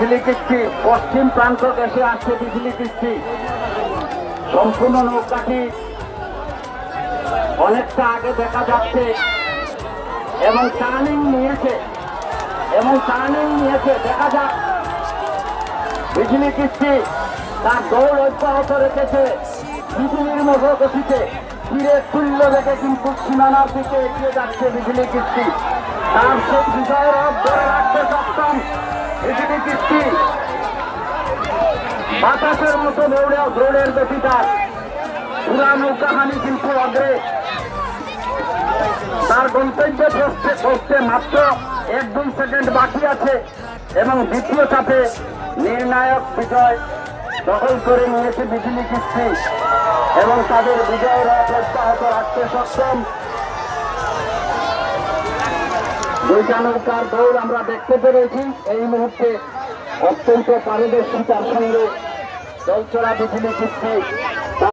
বিজলি কিস্তি পশ্চিম প্রান্ত এসে আসছে। বিজলি কিস্তি সম্পূর্ণ নৌকাটি অনেকটা আগে দেখা যাচ্ছে এবং টার্নিং নিয়েছে দেখা যাক বিজলি কিস্তি তার দৌড় অব্যাহত রেখেছে বিজলির মতো গতিতে ধীরে তুল্য রেখে কিন্তু সীমানার দিকে এগিয়ে যাচ্ছে বিজলি কিস্তি। তার সেই বিজয়ের রব ধরে রাখতে সক্ষম বিজলি কিস্তি। বাতাসের মতো দৌড়ের গতি তার। পুরা নৌকাহানি কিন্তু অগ্রে। তার গন্তব্যে পৌঁছতে মাত্র 1-2 সেকেন্ড বাকি আছে এবং দ্বিতীয় চাপে নির্ণায়ক বিজয় দখল করে নিয়েছে বিজলি কিস্তি এবং তাদের বিজয়ের রথ অব্যাহত রাখতে সক্ষম। দুইটা নৌকার দৌড় আমরা দেখতে পেরেছি। এই মুহূর্তে অত্যন্ত পারদর্শিতার সঙ্গে দলচড়া বিজলি কিস্তি।